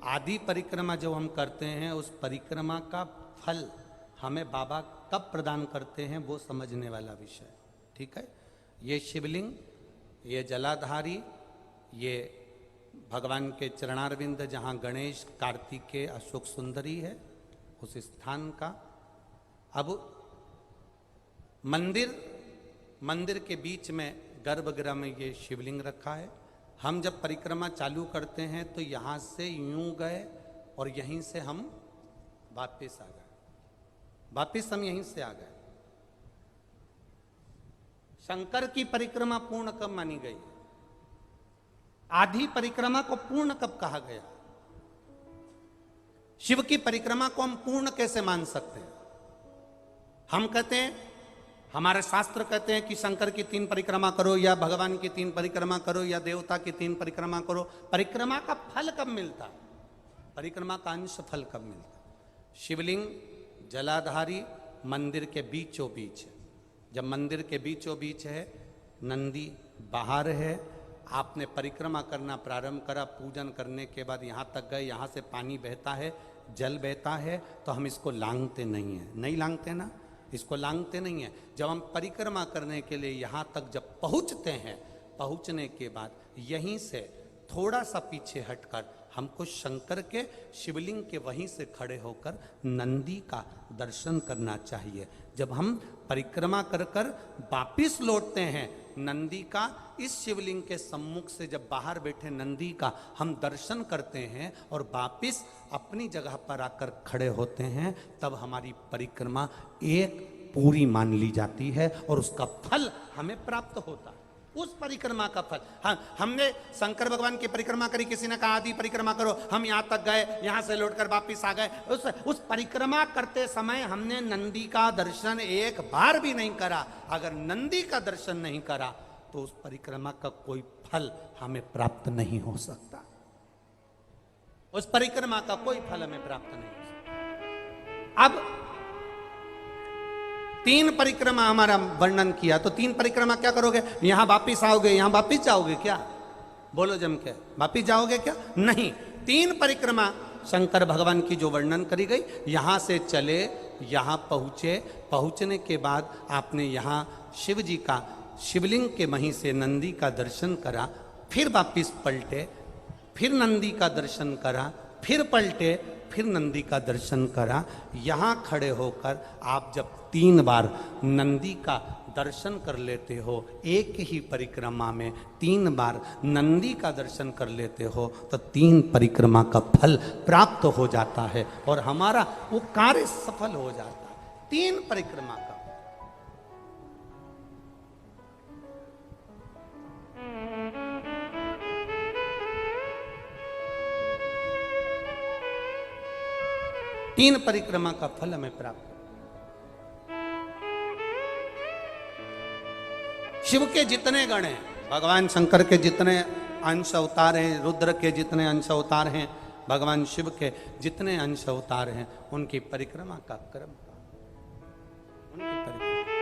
आदि परिक्रमा जो हम करते हैं उस परिक्रमा का फल हमें बाबा कब प्रदान करते हैं वो समझने वाला विषय। ठीक है, ये शिवलिंग, ये जलाधारी, ये भगवान के चरणारविंद जहाँ गणेश, कार्तिकेय, अशोक सुंदरी है, उस स्थान का। अब मंदिर के बीच में गर्भगृह में ये शिवलिंग रखा है। हम जब परिक्रमा चालू करते हैं तो यहाँ से यूं गए और यहीं से हम वापस आ गए, वापस हम यहीं से आ गए। शंकर की परिक्रमा पूर्ण कब मानी गई? आधी परिक्रमा को पूर्ण कब कहा गया? शिव की परिक्रमा को हम पूर्ण कैसे मान सकते हैं? हम कहते हैं, हमारे शास्त्र कहते हैं कि शंकर की 3 परिक्रमा करो, या भगवान की 3 परिक्रमा करो, या देवता की 3 परिक्रमा करो। परिक्रमा का फल कब मिलता? परिक्रमा का अंश फल कब मिलता? शिवलिंग जलाधारी मंदिर के बीचों बीच है। जब मंदिर के बीचों बीच है, नंदी बाहर है, आपने परिक्रमा करना प्रारंभ करा, पूजन करने के बाद यहाँ तक गए, यहाँ से पानी बहता है, जल बहता है, तो हम इसको लांघते नहीं है। नहीं लांघते ना, इसको लांघते नहीं है। जब हम परिक्रमा करने के लिए यहाँ तक जब पहुँचते हैं, पहुँचने के बाद यहीं से थोड़ा सा पीछे हटकर हमको शंकर के शिवलिंग के वहीं से खड़े होकर नंदी का दर्शन करना चाहिए। जब हम परिक्रमा कर कर वापिस लौटते हैं, नंदी का इस शिवलिंग के सम्मुख से जब बाहर बैठे नंदी का हम दर्शन करते हैं और वापिस अपनी जगह पर आकर खड़े होते हैं, तब हमारी परिक्रमा एक पूरी मान ली जाती है और उसका फल हमें प्राप्त होता है। उस परिक्रमा का फल, हमने शंकर भगवान की परिक्रमा करी, किसी ने कहा आदि परिक्रमा करो, हम यहाँ तक गए, यहाँ से लौटकर वापिस आ गए। उस परिक्रमा करते समय हमने नंदी का दर्शन एक बार भी नहीं करा। अगर नंदी का दर्शन नहीं करा तो उस परिक्रमा का कोई फल हमें प्राप्त नहीं हो सकता। उस परिक्रमा का कोई फल हमें प्राप्त नहीं हो सकता। अब 3 परिक्रमा हमारा वर्णन किया, तो 3 परिक्रमा क्या करोगे? यहां वापिस आओगे, यहां वापिस जाओगे क्या? बोलो जम के, वापिस जाओगे क्या? नहीं। 3 परिक्रमा शंकर भगवान की जो वर्णन करी गई, यहां से चले, यहां पहुंचे, पहुंचने के बाद आपने यहां शिव जी का शिवलिंग के वहीं से नंदी का दर्शन करा, फिर वापिस पलटे, फिर नंदी का दर्शन करा, फिर पलटे, फिर नंदी का दर्शन करा। यहाँ खड़े होकर आप जब 3 बार नंदी का दर्शन कर लेते हो, एक ही परिक्रमा में 3 बार नंदी का दर्शन कर लेते हो, तो 3 परिक्रमा का फल प्राप्त हो जाता है और हमारा वो कार्य सफल हो जाता है। 3 परिक्रमा का। तीन परिक्रमा का फल हमें प्राप्त। शिव के जितने गण हैं, भगवान शंकर के जितने अंश अवतार हैं, रुद्र के जितने अंश अवतार हैं, भगवान शिव के जितने अंश अवतार हैं, उनकी परिक्रमा का क्रम, उनकी परिक्रमा